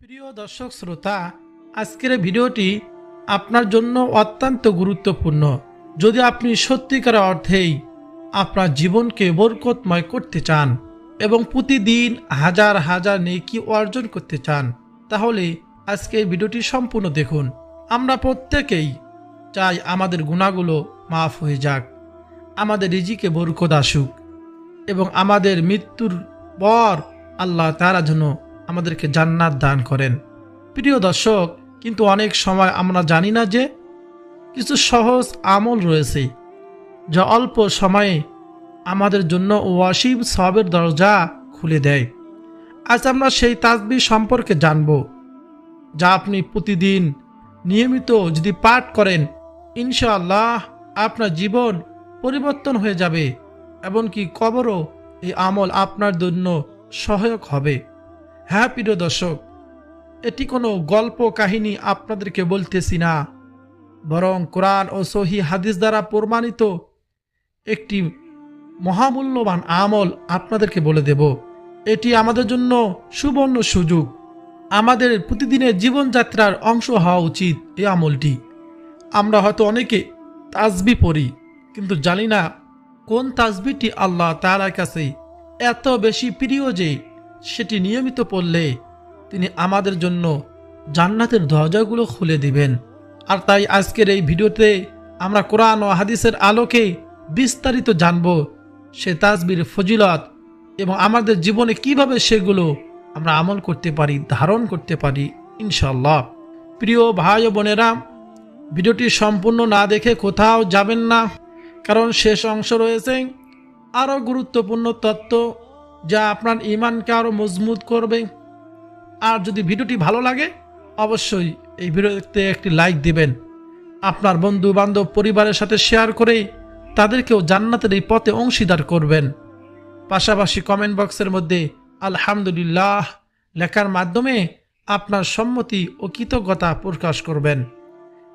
প্রিয় দর্শক শ্রোতা, আজকের ভিডিওটি আপনার জন্য অত্যন্ত গুরুত্বপূর্ণ। যদি আপনি সত্যিকার অর্থেই আপনার জীবনকে বরকতময় করতে চান এবং প্রতিদিন হাজার হাজার নেকি অর্জন করতে চান, তাহলে আজকের ভিডিওটি সম্পূর্ণ দেখুন। আমরা প্রত্যেকেই চাই আমাদের গুনাহগুলো মাফ হয়ে যাক, আমাদের রিজিকে বরকত আসুক এবং আমাদের মৃত্যুর পর আল্লাহ তাআলা যেন আমাদেরকে জান্নাত দান করেন। প্রিয় দর্শক, কিন্তু অনেক সময় আমরা জানি না যে কিছু সহজ আমল রয়েছে যা অল্প সময়ে আমাদের জন্য ওয়াসিব সওয়াবের দরজা খুলে দেয়। আজ আমরা সেই তাসবিহ সম্পর্কে জানব, যা আপনি প্রতিদিন নিয়মিত যদি পাঠ করেন, ইনশাআল্লাহ আপনার জীবন পরিবর্তন হয়ে যাবে, এমনকি কবরও এই আমল আপনার জন্য সহায়ক হবে। হ্যাঁ প্রিয় দর্শক, এটি কোনো গল্প কাহিনী আপনাদেরকে বলতেছি না, বরং কোরআন ও সহিহ হাদিস দ্বারা প্রমাণিত একটি মহামূল্যবান আমল আপনাদেরকে বলে দেব। এটি আমাদের জন্য সুবর্ণ সুযোগ, আমাদের প্রতিদিনের জীবনযাত্রার অংশ হওয়া উচিত এই আমলটি। আমরা হয়তো অনেকে তাসবিহ পড়ি, কিন্তু জানি না কোন তাসবিহটি আল্লাহ তাআলার কাছে এত বেশি প্রিয় যে সেটি নিয়মিত পড়লে তিনি আমাদের জন্য জান্নাতের দরজাগুলো খুলে দিবেন। আর তাই আজকের এই ভিডিওতে আমরা কোরআন ও হাদিসের আলোকে বিস্তারিত জানব সে তাসবিহর ফজিলত এবং আমাদের জীবনে কিভাবে সেগুলো আমরা আমল করতে পারি, ধারণ করতে পারি ইনশাআল্লাহ। প্রিয় ভাই ও বোনেরা, ভিডিওটি সম্পূর্ণ না দেখে কোথাও যাবেন না, কারণ শেষ অংশ রয়েছে আরও গুরুত্বপূর্ণ তথ্য যা আপনার ঈমানকে আরও মজবুত করবে। আর যদি ভিডিওটি ভালো লাগে, অবশ্যই এই ভিডিওতে একটি লাইক দিবেন, আপনার বন্ধু বান্ধব পরিবারের সাথে শেয়ার করে তাদেরকেও জান্নাতের এই পথে অংশীদার করবেন। পাশাপাশি কমেন্ট বক্সের মধ্যে আলহামদুলিল্লাহ লেখার মাধ্যমে আপনার সম্মতি ও কৃতজ্ঞতা প্রকাশ করবেন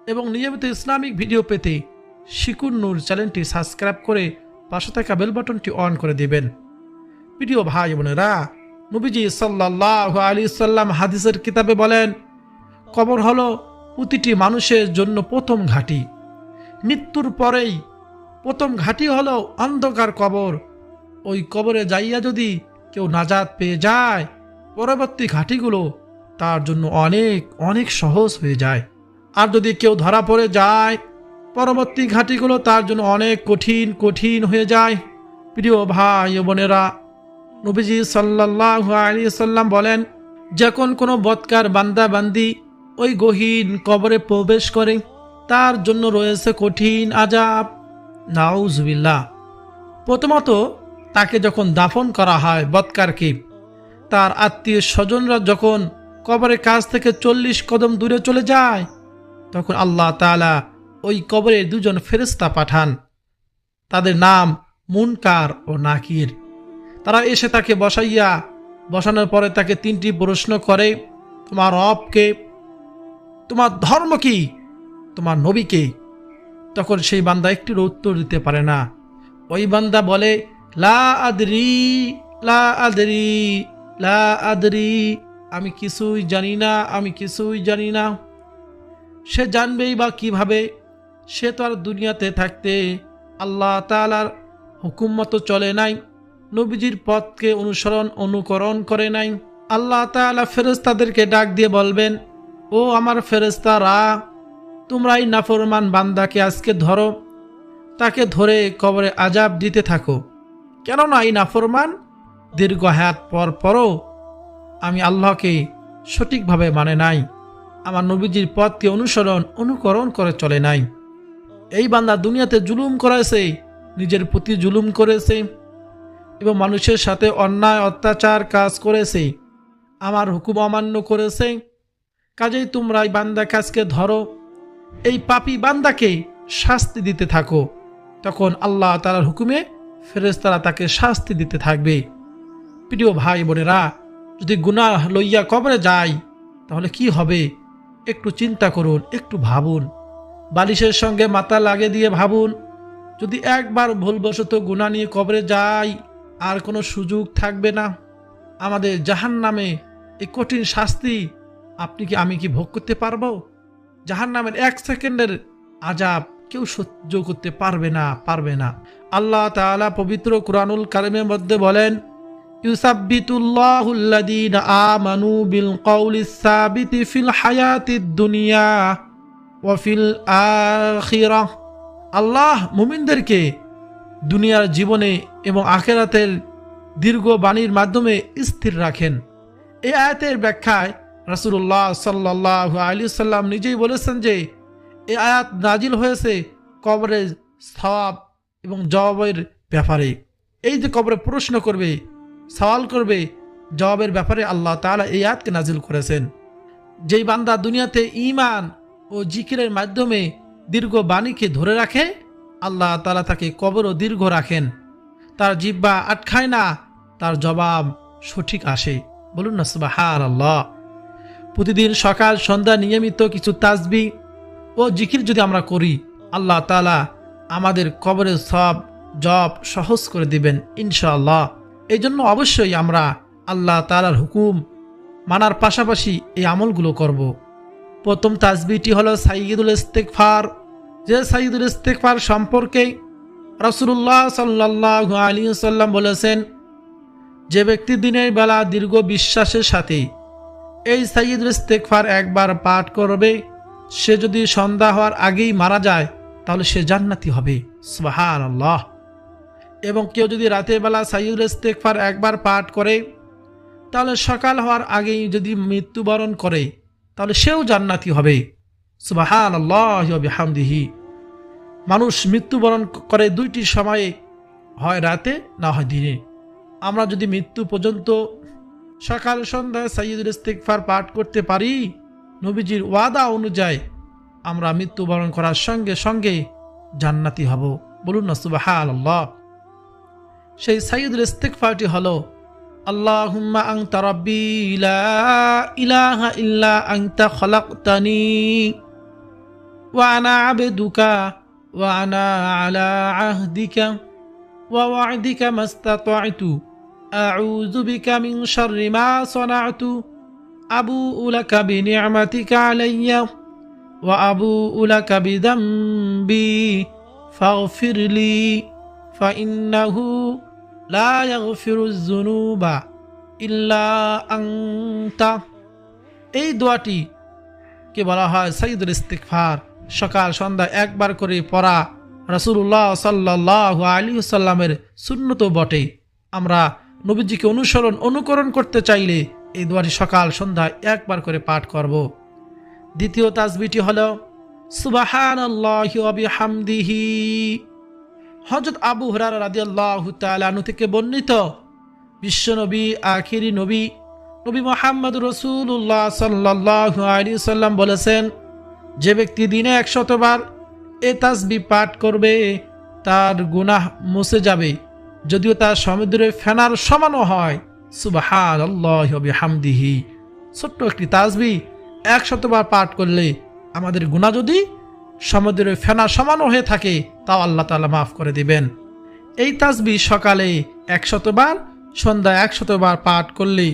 এবং নিয়মিত ইসলামিক ভিডিও পেতে শিকুর নূর চ্যানেলটি সাবস্ক্রাইব করে পাশে থাকা বেল বাটনটি অন করে দিবেন। প্রিয় ভাই বোনেরা, নবীজি সাল্লাল্লাহু আলাইহি সাল্লাম হাদিসের কিতাবে বলেন, কবর হলো প্রতিটি মানুষের জন্য প্রথম ঘাঁটি। মৃত্যুর পরেই প্রথম ঘাঁটি হলো অন্ধকার কবর। ওই কবরে যাইয়া যদি কেউ নাজাত পেয়ে যায়, পরবর্তী ঘাঁটিগুলো তার জন্য অনেক অনেক সহজ হয়ে যায়। আর যদি কেউ ধরা পড়ে যায়, পরবর্তী ঘাঁটিগুলো তার জন্য অনেক কঠিন কঠিন হয়ে যায়। প্রিয় ভাই ও বোনেরা, নবীজি সাল্লাল্লাহু আলাইহি সাল্লাম বলেন, যখন কোনো বদকার বান্দা বান্দি ওই গহীন কবরে প্রবেশ করে, তার জন্য রয়েছে কঠিন আযাব। নাউজুবিল্লাহ। প্রথমত তাকে যখন দাফন করা হয় বদকারকে, তার আত্মীয় স্বজনরা যখন কবরের কাছ থেকে 40 কদম দূরে চলে যায়, তখন আল্লাহ তাআলা ওই কবরে দুজন ফেরেশতা পাঠান। তাদের নাম মুনকার ও নাকির। তারা এসে তাকে বসানোর পরে তাকে 3টি প্রশ্ন করে, তোমার রব কে, তোমার ধর্ম কি, তোমার নবী কে? তখন সেই বান্দা একটির উত্তর দিতে পারে না। ওই বান্দা বলে, লা আদরি লা আদরি লা আদরি, আমি কিছুই জানি না, আমি কিছুই জানি না। সে জানবেই বা কিভাবে? সে তো আর দুনিয়াতে থাকতে আল্লাহ তাআলার হুকুম মতো চলে নাই, নবীজির পথকে অনুকরণ করে নাই। আল্লাহ তাআলা ফেরেশতাদেরকে ডাক দিয়ে বলবেন, ও আমার ফেরেশতারা, তোমরা এই নাফরমান বান্দাকে আজকে ধরো, তাকে ধরে কবরে আযাব দিতে থাকো। কেননা এই নাফরমান দীর্ঘ হায়াত পরও আমি আল্লাহকে সঠিকভাবে মানে নাই, আমার নবীজির পথকে অনুকরণ করে চলে নাই। এই বান্দা দুনিয়াতে জুলুম করেছে, নিজের প্রতি জুলুম করেছে এবং মানুষের সাথে অন্যায় অত্যাচার কাজ করেছে, আমার হুকুম অমান্য করেছে। কাজেই তোমরা এই বান্দা কাজকে ধরো, এই পাপী বান্দাকে শাস্তি দিতে থাকো। তখন আল্লাহ তাআলার হুকুমে ফেরেশতারা তাকে শাস্তি দিতে থাকবে। প্রিয় ভাই বোনেরা, যদি গুনাহ লইয়া কবরে যায় তাহলে কি হবে? একটু চিন্তা করুন, একটু ভাবুন, বালিশের সঙ্গে মাথা লাগিয়ে দিয়ে ভাবুন, যদি একবার ভুলবশত গুনাহ নিয়ে কবরে যাই, আর কোনো সুযোগ থাকবে না। আমাদের জাহান্নামে এই কঠিন শাস্তি আমি কি ভোগ করতে পারবো? জাহান্নামের 1 সেকেন্ডের আযাব কেউ সহ্য করতে পারবে না। আল্লাহ তাআলা পবিত্র কুরআনুল কারীমের মধ্যে বলেন, ইউসাব্বিতুল্লাহুল্লাযীনা আমানু বিল কওলিস সাবিতি ফিল হায়াতিদ দুনিয়া ওয়া ফিল আখিরাহ। আল্লাহ মুমিনদেরকে দুনিয়ার জীবনে এবং আখিরাতের দীর্ঘ বাণীর মাধ্যমে স্থির রাখেন। এই আয়াতের ব্যাখ্যায় রাসূলুল্লাহ সাল্লাল্লাহু আলাইহি ওয়াসাল্লাম নিজেই বলেছেন যে এই আয়াত নাজিল হয়েছে কবরের সওয়াব এবং জবাবের ব্যাপারে। এই যে কবরে প্রশ্ন করবে, সওয়াল করবে, জবাবের ব্যাপারে আল্লাহ তাআলা এই আয়াতকে নাজিল করেছেন। যেই বান্দা দুনিয়াতে ঈমান ও জিকিরের মাধ্যমে দীর্ঘ বাণীকে ধরে রাখে, আল্লাহ তাআলা তাকে কবরও দীর্ঘ রাখেন। তার জিহ্বা আটখায় না, তার জবাব সঠিক আসে। বলুন না সুবহানাল্লাহ। প্রতিদিন সকাল সন্ধ্যা নিয়মিত কিছু তাসবিহ ও জিকির যদি আমরা করি, আল্লাহ তাআলা আমাদের কবরের সওয়াব জব সহজ করে দিবেন ইনশাআল্লাহ। এই জন্য অবশ্যই আমরা আল্লাহ তাআলার হুকুম মানার পাশাপাশি এই আমলগুলো করব। প্রথম তাসবিহটি হলো সাইয়্যিদুল ইস্তিগফার। যে সাইয়্যিদুল ইস্তিগফার সম্পর্কে রাসূলুল্লাহ সাল্লাল্লাহু আলাইহি ওয়াসাল্লাম বলেছেন, যে ব্যক্তি দিনের বেলা দীর্ঘ বিশ্বাসের সাথে এই সাইয়্যিদুল ইস্তিগফার একবার পাঠ করবে, সে যদি সন্ধ্যা হওয়ার আগেই মারা যায় তাহলে সে জান্নাতি হবে। সুবহানাল্লাহ। এবং কেউ যদি রাতের বেলা সাইয়্যিদুল ইস্তিগফার একবার পাঠ করে, তাহলে সকাল হওয়ার আগেই যদি মৃত্যুবরণ করে তাহলে সেও জান্নাতি হবে। সুবহানাল্লাহি ওয়া বিহামদিহি। মানুষ মৃত্যুবরণ করে দুইটি সময়ে, হয় রাতে না হয় দিনে। আমরা যদি মৃত্যু পর্যন্ত সকাল সন্ধ্যায় সাইয়্যিদুল ইস্তিগফার পাঠ করতে পারি, নবীজির ওয়াদা অনুযায়ী আমরা মৃত্যুবরণ করার সঙ্গে সঙ্গে জান্নাতি হব। বলুন না সুবহানাল্লাহ। সেই সাইয়্যিদুল ইস্তিগফারটি হলো, আল্লাহুম্মা আনতা রাব্বি লা ইলাহা ইল্লা আনতা খালাকতানি ওয়া আনা আবদুকা ওয়া আনা আলা আহদিকা ওয়া ওয়া'দিকা মাস্তাতা'তু আউযু বিকা মিন শাররি মা সানা'তু আবুউ লাকা বিনি'মাতিকা আলাইয়া ওয়া আবুউ লাকা বিযামবি ফাগফিরলি ফাইন্নাহু লা ইয়াগফিরুয যুনুবা ইল্লা আনতা। এই দোয়াটি কে বলা হয় সাইয়্যিদুল ইস্তিগফার। সকাল সন্ধ্যা একবার করে পড়া রাসূলুল্লাহ সাল্লাল্লাহু আলাইহি ওয়াসাল্লামের সুন্নত বটে। আমরা নবীজিকে অনুকরণ করতে চাইলে এই দোয়াটি সকাল সন্ধ্যা একবার করে পাঠ করব। দ্বিতীয় তাসবিহটি হলো সুবহানাল্লাহি ওয়া বিহামদিহি। হযরত আবু হুরায়রা রাদিয়াল্লাহু তাআলা আনহু থেকে বর্ণিত, বিশ্বনবী আখিরি নবী মুহাম্মদুর রাসূলুল্লাহ সাল্লাল্লাহু আলাইহি ওয়াসাল্লাম বলেছেন, যে ব্যক্তি দিনে 100 বার এই তাসবিহ পাঠ করবে তার গুনাহ মুছে যাবে, যদিও তার সমুদ্রের ফেনার সমানও হয়। সুবহানাল্লাহি ওয়া বিহামদিহি। ছোট্ট একটি তাসবিহ 100 বার পাঠ করলে আমাদের গুনাহ যদি সমুদ্রের ফেনা সমানও হয়ে থাকে তাও আল্লাহ তাআলা মাফ করে দিবেন। এই তাসবিহ সকালে 100 বার, সন্ধ্যায় 100 বার পাঠ করলে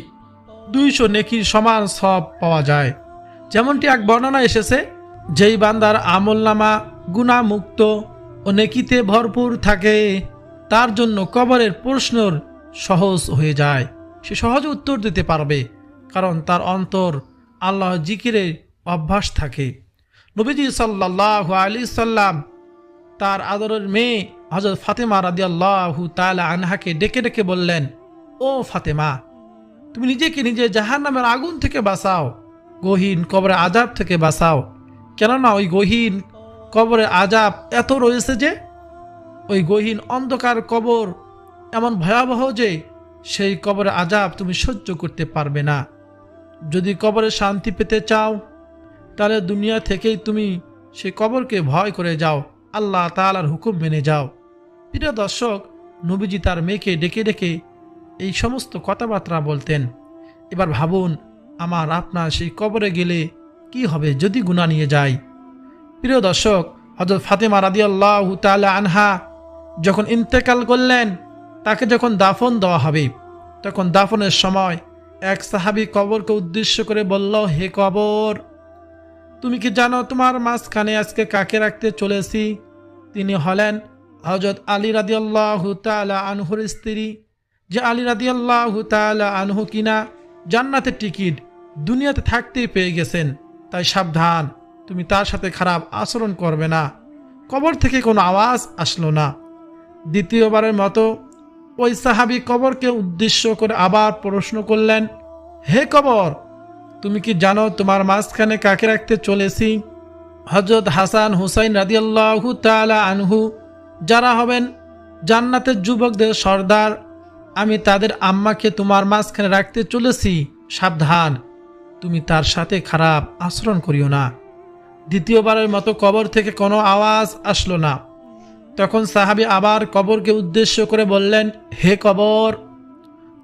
200 নেকির সমান সওয়াব পাওয়া যায়। যেমনটি এক বর্ণনা এসেছে, যেই বান্দার আমলনামা গুনাহ মুক্ত ও নেকিতে ভরপুর থাকে তার জন্য কবরের প্রশ্নর সহজ হয়ে যায়। সে সহজে উত্তর দিতে পারবে, কারণ তার অন্তর আল্লাহ জিকিরের অভ্যাস থাকে। নবীজি সাল্লাল্লাহু আলাইহি সাল্লাম তার আদরের মেয়ে হযরত ফাতেমা রাদিয়াল্লাহু তাআলা আনহাকে ডেকে ডেকে বললেন, ও ফাতেমা, তুমি নিজেকে নিজে জাহান্নামের আগুন থেকে বাঁচাও, গহীন কবরের আযাব থেকে বাঁচাও। কেননা ওই গহীন কবরের আযাব এত রয়েছে যে ওই গহীন অন্ধকার কবর এমন ভয়াবহ যে সেই কবরের আযাব তুমি সহ্য করতে পারবে না। যদি কবরে শান্তি পেতে চাও তাহলে দুনিয়া থেকেই তুমি সেই কবরকে ভয় করে যাও, আল্লাহ তাআলার হুকুম মেনে যাও। প্রিয় দর্শক, নবীজি তার মেয়েকে ডেকে ডেকে এই সমস্ত কথাবার্তা বলতেন। এবার ভাবুন, আমার আপনার সেই কবরে গেলে কি হবে যদি গুনাহ নিয়ে যাই। প্রিয় দর্শক, হযরত ফাতেমা রাদিয়াল্লাহু তাআলা আনহা যখন ইন্তেকাল করলেন, তাকে যখন দাফন দেওয়া হবে, তখন দাফনের সময় এক সাহাবী কবরকে উদ্দেশ্য করে বলল, হে কবর, তুমি কি জানো তোমার মাঝখানে আজকে কাকে রাখতে চলেছি? তিনি হলেন হযরত আলী রাদিয়াল্লাহু তাআলা আনহুর স্ত্রী, যে আলী রাদিয়াল্লাহু তাআলা আনহু কিনা জান্নাতের টিকিট দুনিয়াতে থাকতেই পেয়ে গেছেন। তাই সাবধান, তুমি তার সাথে খারাপ আচরণ করবে না। কবর থেকে কোনো আওয়াজ আসলো না। দ্বিতীয়বারের মতো ওই সাহাবী কবরকে উদ্দেশ্য করে আবার প্রশ্ন করলেন, হে কবর, তুমি কি জানো তোমার মাঝখানে কাকে রাখতে চলেছি? হযরত হাসান হুসাইন রাদিয়াল্লাহু তাআলা আনহু, যারা হবেন জান্নাতের যুবকদের সর্দার, আমি তাদের আম্মাকে তোমার মাঝখানে রাখতে চলেছি। সাবধান, তুমি তার সাথে খারাপ আচরণ করিও না। দ্বিতীয়বারের মতো কবর থেকে কোনো আওয়াজ আসলো না। তখন সাহাবী আবার কবরকে উদ্দেশ্য করে বললেন, হে কবর,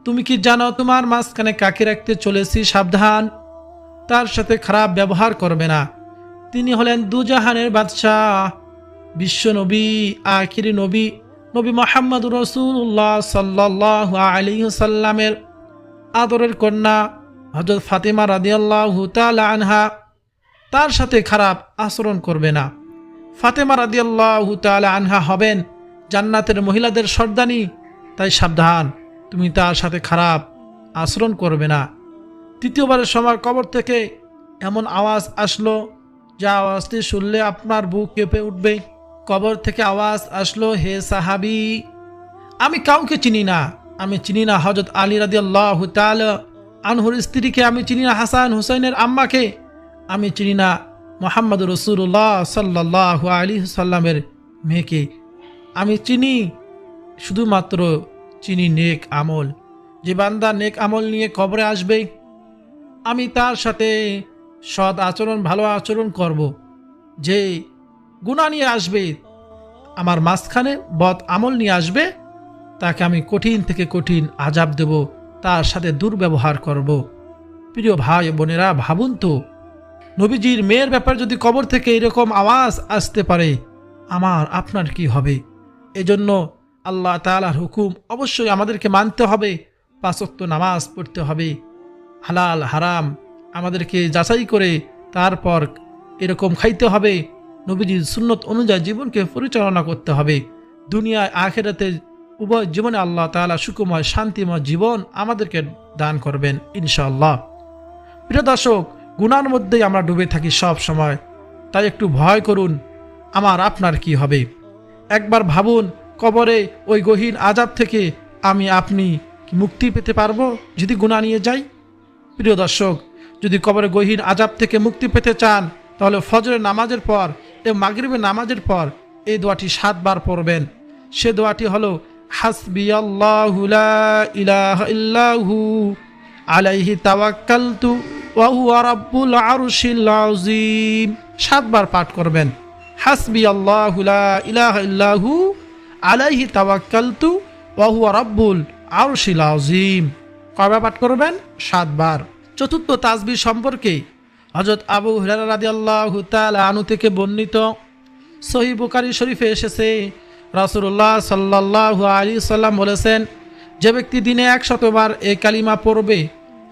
তুমি কি জানো তোমার মাঝখানে কাকে রাখতে চলেছি? সাবধান, তার সাথে খারাপ ব্যবহার করবে না। তিনি হলেন দুজাহানের বাদশাহ, বিশ্ব নবী, আখিরি নবী, নবী মুহাম্মদুর রাসূলুল্লাহ সাল্লাল্লাহু আলাইহি ওয়াসাল্লামের আদরের কন্যা হযরত ফাতিমা রাদিয়াল্লাহু তাআলা আনহা। তার সাথে খারাপ আচরণ করবে না। ফাতেমা রাদিয়াল্লাহু তাআলা আনহা হবেন জান্নাতের মহিলাদের সর্দানি। তাই সাবধান, তুমি তার সাথে খারাপ আচরণ করবে না। তৃতীয়বারের সময় কবর থেকে এমন আওয়াজ আসলো, যা আওয়াজটি শুনলে আপনার বুক কেঁপে উঠবে। কবর থেকে আওয়াজ আসলো, হে সাহাবী, আমি কাউকে চিনি না। আমি চিনি না হযরত আলী রাদিয়াল্লাহু তাআলা আনহুর স্ত্রীকে, আমি চিনি না হাসান হুসাইনের আম্মাকে, আমি চিনি না মুহাম্মদুর রাসূলুল্লাহ সাল্লাল্লাহু আলাইহি সাল্লামের মেয়েকে। আমি চিনি শুধুমাত্র চিনি নেক আমল। যে বান্দা নেক আমল নিয়ে কবরে আসবে, আমি তার সাথে সৎ আচরণ, ভালো আচরণ করব। যে গুনাহ নিয়ে আসবে, আমার মাঝখানে বদ আমল নিয়ে আসবে, তাকে আমি কঠিন থেকে কঠিন আযাব দেব, তার সাথে দুর্ব্যবহার করব। প্রিয় ভাই বোনেরা, ভাবুন তো, নবীজির মেয়ের ব্যাপারে যদি কবর থেকে এরকম আওয়াজ আসতে পারে, আমার আপনার কি হবে? এজন্য আল্লাহ তাআলার হুকুম অবশ্যই আমাদেরকে মানতে হবে। 5 ওয়াক্ত নামাজ পড়তে হবে, হালাল হারাম আমাদেরকে যাচাই করে তারপর এরকম খাইতে হবে। নবীজির সুন্নত অনুযায়ী জীবনকে পরিচালনা করতে হবে। দুনিয়ায় আখিরাতে উভয় জীবনে আল্লাহ তাআলা সুখময় শান্তিময় জীবন আমাদেরকে দান করবেন ইনশাআল্লাহ। প্রিয় দর্শক, গুনার মধ্যেই আমরা ডুবে থাকি সব সময়। তাই একটু ভয় করুন, আমার আপনার কি হবে? একবার ভাবুন, কবরে ওই গহীন আযাব থেকে আমি আপনি কি মুক্তি পেতে পারবো যদি গুনাহ নিয়ে যাই? প্রিয় দর্শক, যদি কবরে গহীন আযাব থেকে মুক্তি পেতে চান, তাহলে ফজরের নামাজের পর এবং মাগরিবের নামাজের পর এই দোয়াটি 7 বার পড়বেন। সে দোয়াটি হলো, হাসবিয়াল্লাহু লা ইলাহা ইল্লাহু আলাইহি তাওয়াক্কালতু ওয়া হুয়া রাব্বুল আরশিল আযীম। 7 বার পাঠ করবেন। হাসবিয়াল্লাহু লা ইলাহা ইল্লাহু আলাইহি তাওয়াক্কালতু ওয়া হুয়া রাব্বুল আরশিল আযীম। কয়বার পাঠ করবেন? 7 বার। চতুর্থ তাসবিহ সম্পর্কে হযরত আবু হুরায়রা রাদিয়াল্লাহু তাআলা আনহু থেকে বর্ণিত সহিহ বুখারী শরীফে এসেছে, রাসূলুল্লাহ সাল্লাল্লাহু আলাইহি সাল্লাম বলেছেন, যে ব্যক্তি দিনে 100 বার এই কালিমা পড়বে,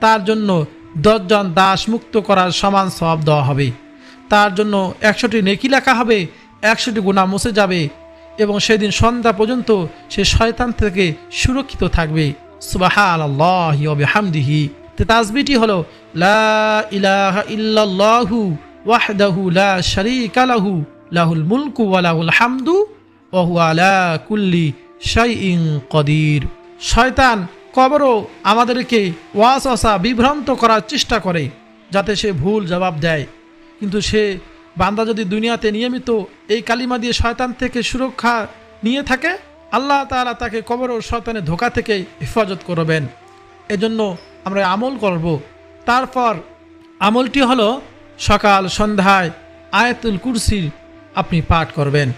তার জন্য 10 জন দাস মুক্ত করার সমান সওয়াব দেওয়া হবে। তার জন্য 100টি নেকি লেখা হবে, 100টি গুনাহ মুছে যাবে এবং সেদিন সন্ধ্যা পর্যন্ত সে শয়তান থেকে সুরক্ষিত থাকবে। সুবহানাল্লাহি ওয়া বিহামদিহি। তাসবিহটি হলো, লা ইলাহা ইল্লাল্লাহু ওয়াহদাহু লা শারীকা লাহু লাহুল মুলকু ওয়া লাহুল হামদু ওয়া হুয়া আলা কুল্লি শাইইন কদির। শয়তান কবরও আমাদেরকে ওয়াসওয়াসা বিভ্রান্ত করার চেষ্টা করে, যাতে সে ভুল জবাব দেয়। কিন্তু সে বান্দা যদি দুনিয়াতে নিয়মিত এই কালিমা দিয়ে শয়তান থেকে সুরক্ষা নিয়ে থাকে, আল্লাহ তাআলা তাকে কবর ও শয়তানের ধোঁকা থেকে হেফাজত করবেন। এজন্য আমরা আমল করব। তারপর আমলটি হলো, সকাল সন্ধ্যায় আয়াতুল কুরসি আপনি পাঠ করবেন।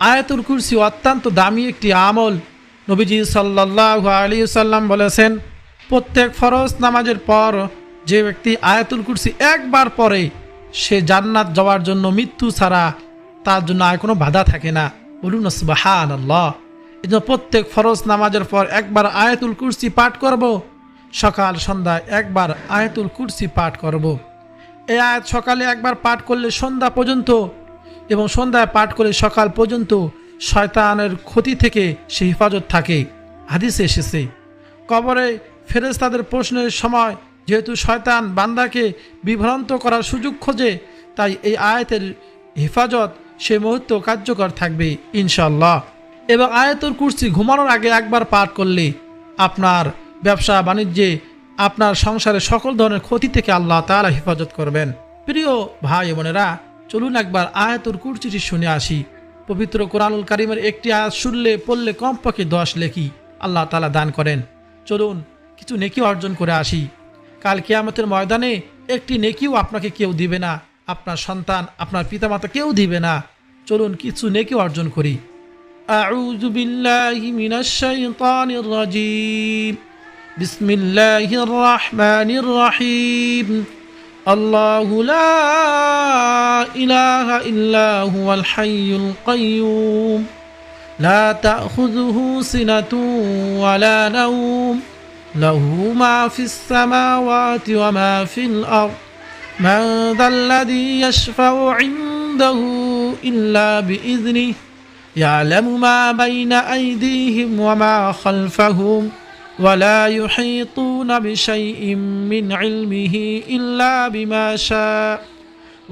আয়াতুল কুরসি অত্যন্ত দামি একটি আমল। নবীজি সাল্লাল্লাহু আলাইহি সাল্লাম বলেছেন, প্রত্যেক ফরজ নামাজের পর যে ব্যক্তি আয়াতুল কুরসি একবার পড়ে, সে জান্নাত যাওয়ার জন্য মৃত্যু ছাড়া তার জন্য আর কোনো বাধা থাকে না। বলুন সুবহানাল্লাহ। এজন্য প্রত্যেক ফরজ নামাজের পর একবার আয়াতুল কুরসি পাঠ করব, সকাল সন্ধ্যায় একবার আয়াতুল কুরসি পাঠ করব। এই আয়াত সকালে একবার পাঠ করলে সন্ধ্যা পর্যন্ত এবং সন্ধ্যায় পাঠ করলে সকাল পর্যন্ত শয়তানের ক্ষতি থেকে সে হেফাজত থাকে। হাদিসে এসেছে কবরে ফেরেশতাদের প্রশ্নের সময় যেহেতু শয়তান বান্দাকে বিভ্রান্ত করার সুযোগ খোঁজে, তাই এই আয়াতের হেফাজত সে মুহূর্ত কার্যকর থাকবে ইনশাআল্লাহ। এবং আয়াতুল কুরসি ঘুমানোর আগে একবার পাঠ করলে আপনার ব্যবসা বাণিজ্যে আপনার সংসারে সকল ধরনের ক্ষতি থেকে আল্লাহ তাআলা হেফাজত করবেন। প্রিয় ভাই বোনেরা, চলুন একবার আয়াতুল কুরসিটি শুনে আসি। পবিত্র কোরআনুল কারীমের একটি আয়াত শুনলে পড়লে কমপক্ষে 10 নেকি আল্লাহ তাআলা দান করেন। চলুন কিছু নেকি অর্জন করে আসি। কাল কিয়ামতের ময়দানে একটি নেকিও আপনাকে কেউ দিবে না, আপনার সন্তান, আপনার পিতামাতা কেউ দিবে না। চলুন কিছু নেকি অর্জন করি। আউযু বিল্লাহি মিনাশ শাইতানির রাজীম। বিসমিল্লাহির রাহমানির রহিম। আল্লাহু লা ইলাহা ইল্লা হুয়াল হাইয়ুল কাইয়্যুম লা তাখুযুহু সিনাতুন ওয়ালা নাওম লাহু মা ফিস সামাওয়াতি ওয়া মা ফিল আরদ মান যাল্লাযী ইয়াশফাউ ইনদাহু ইল্লা বিইযনিহি ইয়ালামু মা বাইনা আইদিহিম ওয়া মা খালফাহুম ولا يحيطون بشيء من علمه إلا بما شاء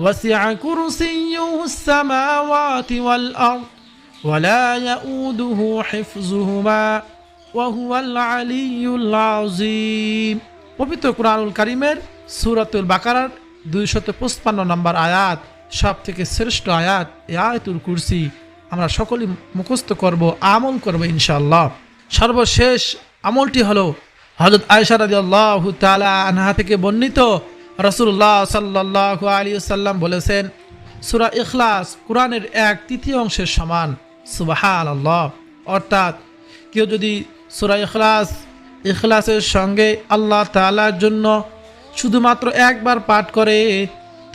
وسع كرسيه السماوات والأرض ولا يؤوده حفظهما وهو العلي العظيم। পবিত্র কুরআনুল কারীমের সূরাতুল বাকারার 255 নম্বর আয়াত সব থেকে শ্রেষ্ঠ আয়াত। এই আয়াতুল কুরসি আমরা সকলেই মুখস্থ করব, আমল করব ইনশাআল্লাহ। সর্বশেষ আমলটি হলো হযরত আয়েশা রাদিয়াল্লাহু তাআলা আনহা থেকে বর্ণিত, রাসূলুল্লাহ সাল্লাল্লাহু আলাইহি ওয়াসাল্লাম বলেছেন, সূরা ইখলাস কোরআনের 1/3 সমান। সুবহানাল্লাহ। অর্থাৎ কেউ যদি সূরা ইখলাসের সঙ্গে আল্লাহ তাআলার জন্য শুধুমাত্র একবার পাঠ করে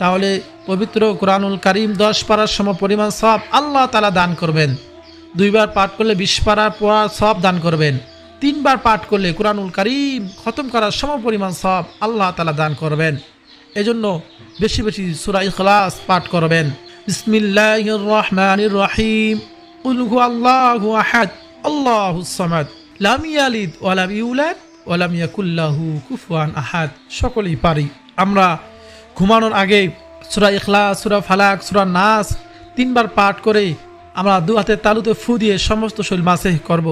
তাহলে পবিত্র কোরআনুল কারীম 10 পারার সম পরিমাণ সওয়াব আল্লাহ তাআলা দান করবেন। 2 বার পাঠ করলে 20 পারার সওয়াব দান করবেন। 3 বার পাঠ করলে কোরআনুল কারীম খতম করার সম পরিমাণ সওয়াব আল্লাহ তাআলা দান করবেন। এজন্য বেশি বেশি সূরা ইখলাস পাঠ করবেন। বিসমিল্লাহির রহমানির রহিম। কুল হুয়াল্লাহু আহাদ আল্লাহুস সামাদ লাম ইয়ালিদ ওয়া লাম ইউলাদ ওয়া লাম ইয়াকুল লাহু কুফুয়ান আহাদ। সকলেই পারি। আমরা ঘুমানোর আগে সূরা ইখলাস, সূরা ফালাক, সূরা নাস 3 বার পাঠ করে আমরা 2 হাতের তালুতে ফু দিয়ে সমস্ত শরীর মাসেহ করব।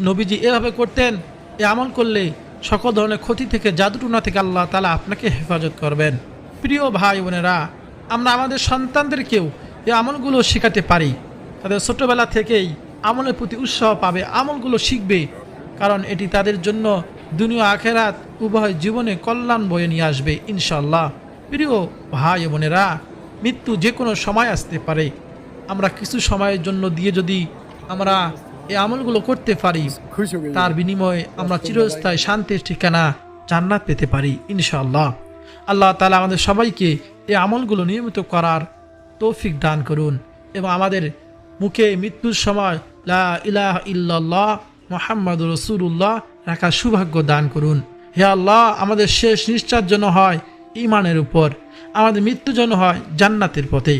নবীজি এভাবে করতেন। এ আমল করলে সকল ধরনের ক্ষতি থেকে, জাদুটুনা থেকে আল্লাহ তাআলা আপনাকে হেফাজত করবেন। প্রিয় ভাই বোনেরা, আমরা আমাদের সন্তানদেরকেও এই আমলগুলো শেখাতে পারি। তাদের ছোটবেলা থেকেই আমলের প্রতি উৎসাহ পাবে, আমলগুলো শিখবে, কারণ এটি তাদের জন্য দুনিয়া আখেরাত উভয় জীবনে কল্যাণ বয়ে নিয়ে আসবে ইনশাআল্লাহ। প্রিয় ভাই বোনেরা, মৃত্যু যে কোনো সময় আসতে পারে। আমরা কিছু সময়ের জন্য দিয়ে যদি আমরা এই আমলগুলো করতে পারি, তার বিনিময়ে আমরা চিরস্থায়ী শান্তির ঠিকানা জান্নাত পেতে পারি ইনশাআল্লাহ। আল্লাহ তাআলা আমাদের সবাইকে এই আমলগুলো নিয়মিত করার তৌফিক দান করুন এবং আমাদের মুখে মৃত্যুর সময় লা ইলাহা ইল্লাল্লাহ মুহাম্মাদুর রাসূলুল্লাহ রাখার সৌভাগ্য দান করুন। হে আল্লাহ, আমাদের শেষ নিঃশ্বাস যেন হয় ঈমানের উপর, আমাদের মৃত্যু যেন হয় জান্নাতের পথে।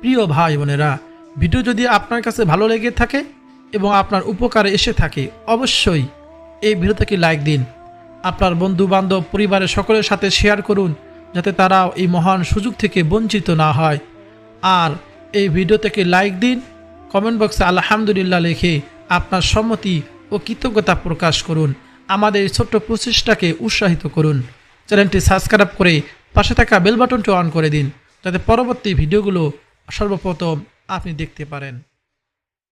প্রিয় ভাই বোনেরা, ভিডিও যদি আপনার কাছে ভালো লেগে থাকে এবং আপনার উপকারে এসে থাকে, অবশ্যই এই ভিডিওটাকে লাইক দিন। আপনার বন্ধু বান্ধব পরিবারের সকলের সাথে শেয়ার করুন, যাতে তারাও এই মহান সুযোগ থেকে বঞ্চিত না হয়। আর এই ভিডিও থেকে লাইক দিন, কমেন্ট বক্সে আলহামদুলিল্লাহ লিখে আপনার সম্মতি ও কৃতজ্ঞতা প্রকাশ করুন। আমাদের এই ছোট্ট প্রচেষ্টাকে উৎসাহিত করুন। চ্যানেলটি সাবস্ক্রাইব করে পাশে থাকা বেল বাটনটি অন করে দিন, যাতে পরবর্তী ভিডিওগুলো সর্বপ্রথম আপনি দেখতে পারেন।